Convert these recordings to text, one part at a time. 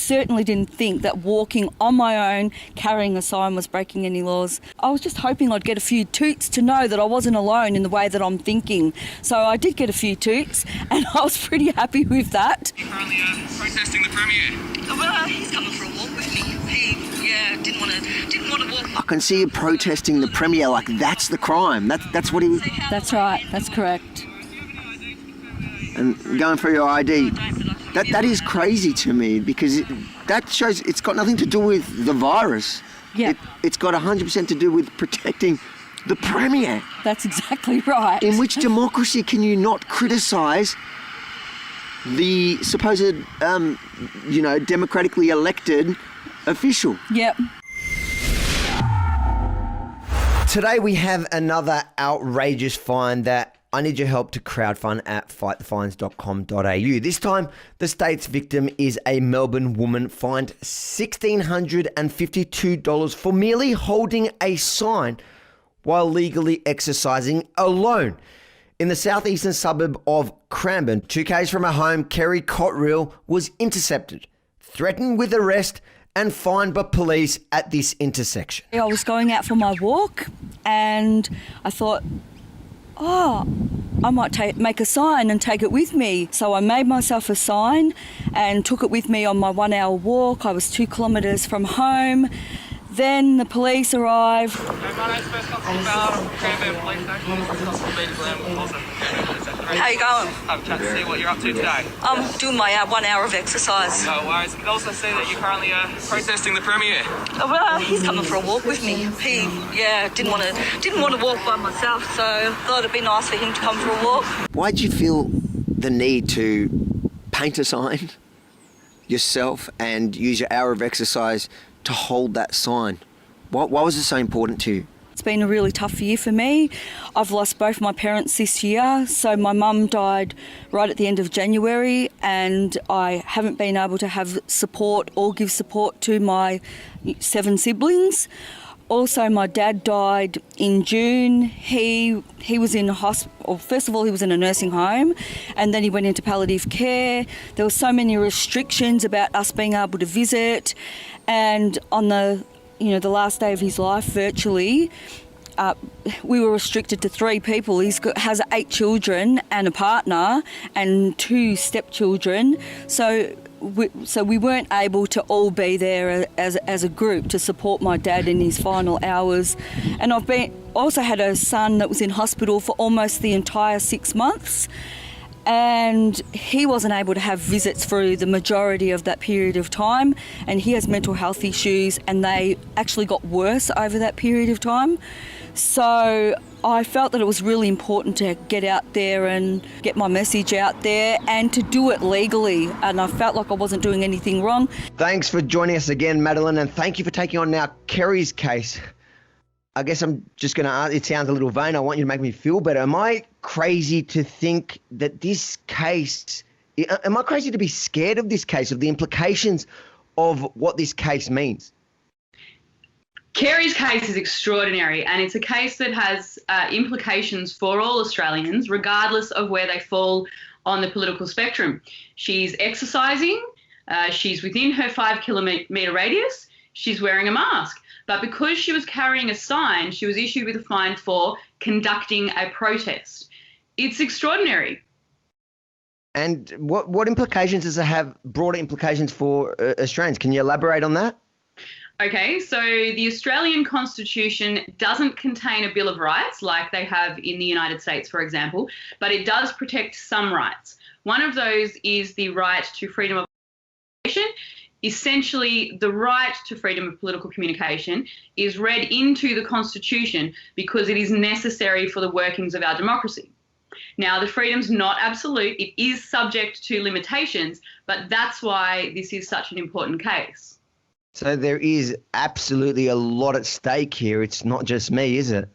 certainly didn't think that walking on my own, carrying a sign, was breaking any laws. I was just hoping I'd get a few toots to know that I wasn't alone in the way that I'm thinking. So I did get a few toots, and I was pretty happy with that. You're currently protesting the Premier. Well, he's coming for a walk with me. Didn't want to walk. I can see you protesting the Premier like that's the crime. That's what he... That's right, that's correct. And going for your ID, that is crazy to me, because that shows it's got nothing to do with the virus. Yeah. It's got 100% to do with protecting the Premier. That's exactly right. In which democracy can you not criticise the supposed, democratically elected official? Yep. Today we have another outrageous fine that I need your help to crowdfund at fightthefines.com.au. This time, the state's victim is a Melbourne woman fined $1,652 for merely holding a sign while legally exercising alone. In the southeastern suburb of Cranbourne, 2k's from her home, Kerry Cottrell was intercepted, threatened with arrest and fined by police at this intersection. I was going out for my walk and I thought, I might make a sign and take it with me. So I made myself a sign and took it with me on my 1 hour walk. I was 2 kilometres from home. Then the police arrived. My name's First Constable Ballard, Cranbourne Police Station. How you going? Have a chat to see what you're up to today. I'm doing my 1 hour of exercise. No worries. I can also see that you're currently protesting the Premier. Well, he's coming for a walk with me. Didn't want to walk by myself, so thought it'd be nice for him to come for a walk. Why did you feel the need to paint a sign yourself and use your hour of exercise to hold that sign? Why was it so important to you? It's been a really tough year for me. I've lost both my parents this year. So my mum died right at the end of January, and I haven't been able to have support or give support to my 7 siblings. Also, my dad died in June. He was in hospital. First of all, he was in a nursing home, and then he went into palliative care. There were so many restrictions about us being able to visit, and on the last day of his life, virtually, we were restricted to 3 people. He has 8 children and a partner and 2 stepchildren. So we weren't able to all be there as a group to support my dad in his final hours. And I've also had a son that was in hospital for almost the entire 6 months. And he wasn't able to have visits for the majority of that period of time, and he has mental health issues, and they actually got worse over that period of time. So I felt that it was really important to get out there and get my message out there and to do it legally, and I felt like I wasn't doing anything wrong. Thanks for joining us again, Madeline, and thank you for taking on now Kerry's case. I guess I'm just going to ask, it sounds a little vain, I want you to make me feel better. Am I crazy to think that this case, am I crazy to be scared of this case, of the implications of what this case means? Kerry's case is extraordinary, and it's a case that has implications for all Australians, regardless of where they fall on the political spectrum. She's exercising, she's within her 5 kilometre radius, she's wearing a mask. But because she was carrying a sign, she was issued with a fine for conducting a protest. It's extraordinary. And what implications does it have, broader implications for Australians? Can you elaborate on that? Okay, so the Australian Constitution doesn't contain a Bill of Rights like they have in the United States, for example, but it does protect some rights. One of those is the right to freedom of communication. Essentially, the right to freedom of political communication is read into the Constitution because it is necessary for the workings of our democracy. Now, the freedom's not absolute. It is subject to limitations, but that's why this is such an important case. So there is absolutely a lot at stake here. It's not just me, is it?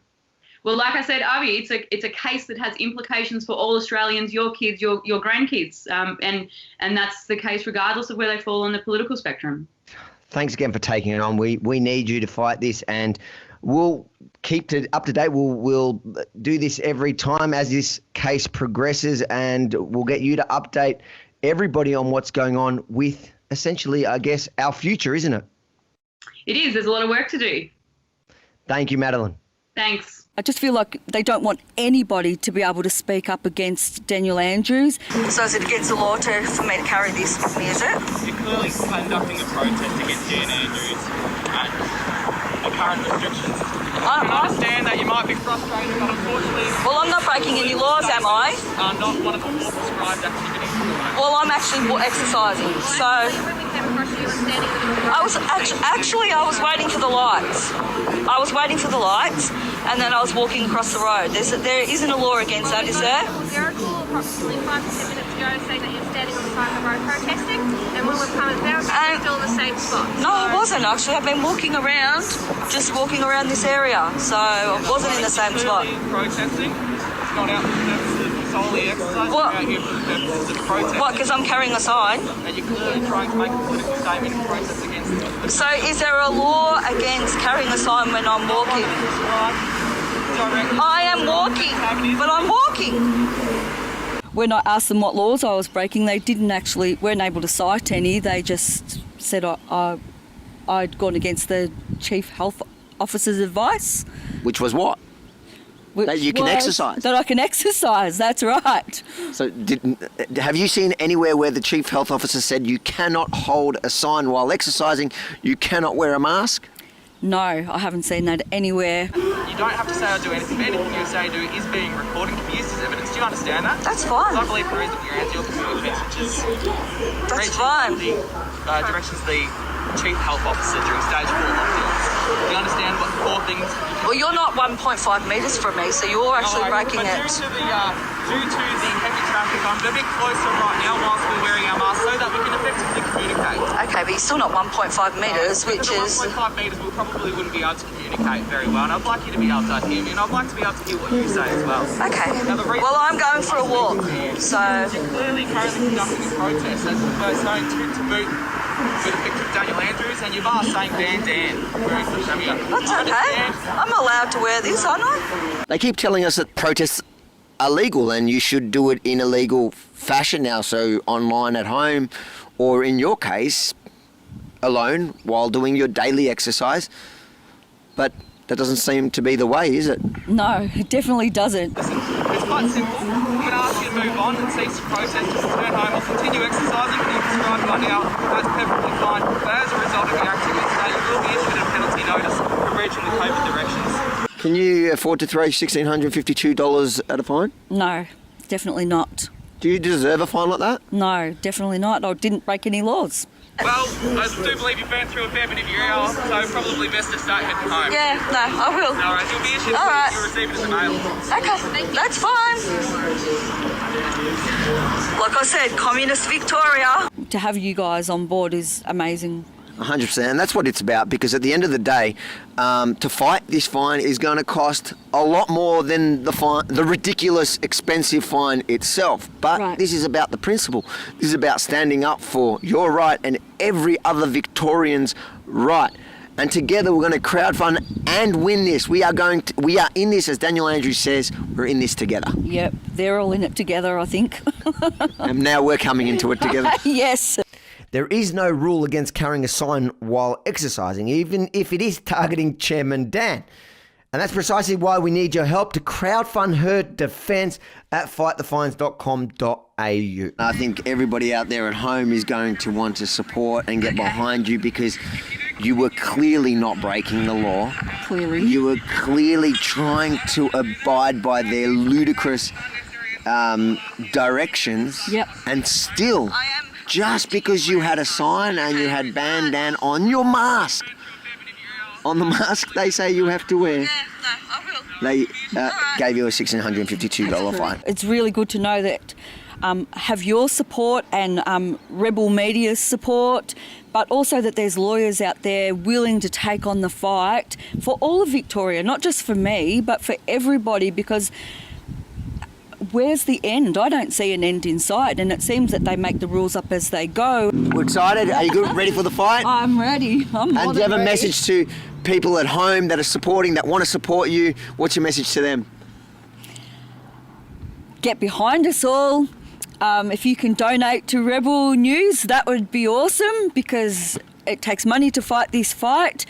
Well, like I said, Avi, it's a case that has implications for all Australians, your kids, your grandkids, and that's the case regardless of where they fall on the political spectrum. Thanks again for taking it on. We need you to fight this, and we'll keep up to date. We'll do this every time as this case progresses, and we'll get you to update everybody on what's going on with essentially, I guess, our future, isn't it? It is. There's a lot of work to do. Thank you, Madeline. Thanks. I just feel like they don't want anybody to be able to speak up against Daniel Andrews. So is it against the law for me to carry this with me, is it? You're clearly conducting a protest against Dan Andrews and the current restrictions. I can understand that you might be frustrated, but unfortunately... Well, I'm not breaking any laws, am I? Not one of the more prescribed activities. Well, I'm actually exercising, so... I was waiting for the lights. I was waiting for the lights, and then I was walking across the road. There isn't a law against that, is there? There are a call approximately 5 to 10 minutes ago saying that you're standing on the side of the road protesting, and when we've come and found you, you're still in the same spot. No, I wasn't actually. I've been walking around, just walking around this area, so I wasn't in the same spot. Protesting. It's not out for the purposes of solely exercise. What? It's out here for the purposes of protesting. What, because I'm carrying a sign? And you're clearly trying to make a political statement and protest against it. So is there a law against carrying a sign when I'm walking? I am walking, but I'm walking. When I asked them what laws I was breaking, they weren't able to cite any. They just said I'd gone against the Chief Health Officer's advice. Which was what? That you can exercise. That I can exercise, that's right. So have you seen anywhere where the Chief Health Officer said you cannot hold a sign while exercising, you cannot wear a mask? No, I haven't seen that anywhere. You don't have to say or do anything. Anything you say or do is being recorded and can be used as evidence. Do you understand that? That's fine. I believe the reason you're answering your pursuit offence, which is That's fine. the directions of the Chief Health Officer during stage 4 lockdowns. Do you understand what 4 things... Well, you're not 1.5 metres from me, so you're actually breaking but it. Due to the heavy traffic, I'm a bit closer right now whilst we're wearing our masks so that we can effectively communicate. Okay, but you're still not 1.5 metres, which is... 1.5 metres we probably wouldn't be able to communicate very well, and I'd like you to be able to hear me, and I'd like to be able to hear what you say as well. Okay. Now, Well, I'm going for a walk, so... You're clearly currently conducting a protest as opposed to boot with a picture of Daniel Andrews, and you've asked saying Dan wearing the cameo. That's okay. I'm allowed to wear this, aren't I? They keep telling us that protests are legal and you should do it in a legal fashion now, so online at home, or in your case, alone while doing your daily exercise. But that doesn't seem to be the way, is it? No, it definitely doesn't. Listen, it's quite simple. I'm going to ask you to move on and cease to protest, just return home or continue exercising. You've described by now, that's perfectly fine. But as a result of your activities today, you will be issued a penalty notice for breaching the COVID directions. Can you afford to throw $1,652 at a fine? No, definitely not. Do you deserve a fine like that? No, definitely not. I didn't break any laws. Well, I do believe you've been through a fair bit of your hour, so probably best to start heading home. Yeah, no, I will. All right, you'll be issued. All right. You'll receive it as a mail. Okay, that's fine. Like I said, Communist Victoria. To have you guys on board is amazing. 100%, and that's what it's about, because at the end of the day, to fight this fine is going to cost a lot more than the ridiculous expensive fine itself. But Right. This is about the principle. This is about standing up for your right and every other Victorian's right. And together we're going to crowdfund and win this. We are in this, as Daniel Andrews says, we're in this together. Yep, they're all in it together, I think. And now we're coming into it together. Yes. There is no rule against carrying a sign while exercising, even if it is targeting Chairman Dan. And that's precisely why we need your help to crowdfund her defence at fightthefines.com.au. I think everybody out there at home is going to want to support and get behind you, because you were clearly not breaking the law. Clearly. You were clearly trying to abide by their ludicrous directions. Yep. And still, just because you had a sign and you had "Ban Dan" on your mask, on the mask they say you have to wear, they gave you a $1,652 fine. It's really good to know that have your support and Rebel Media's support, but also that there's lawyers out there willing to take on the fight for all of Victoria, not just for me, but for everybody, because where's the end? I don't see an end in sight, and it seems that they make the rules up as they go. We're excited. Are you good? Ready for the fight? I'm ready. I'm more And do you than have a ready. message to people at home that are supporting, that want to support you? What's your message to them? Get behind us all. If you can donate to Rebel News, that would be awesome, because it takes money to fight this fight.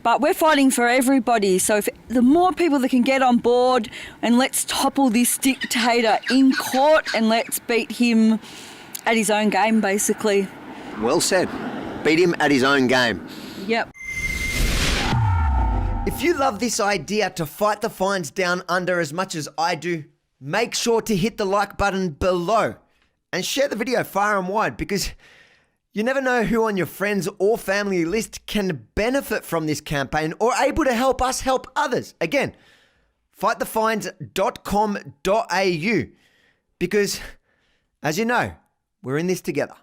But we're fighting for everybody. So if the more people that can get on board, and let's topple this dictator in court and let's beat him at his own game, basically. Well said. Beat him at his own game. Yep. If you love this idea to fight the fines down under as much as I do, make sure to hit the like button below and share the video far and wide, because you never know who on your friends or family list can benefit from this campaign or able to help us help others. Again, fightthefines.com.au, because, as you know, we're in this together.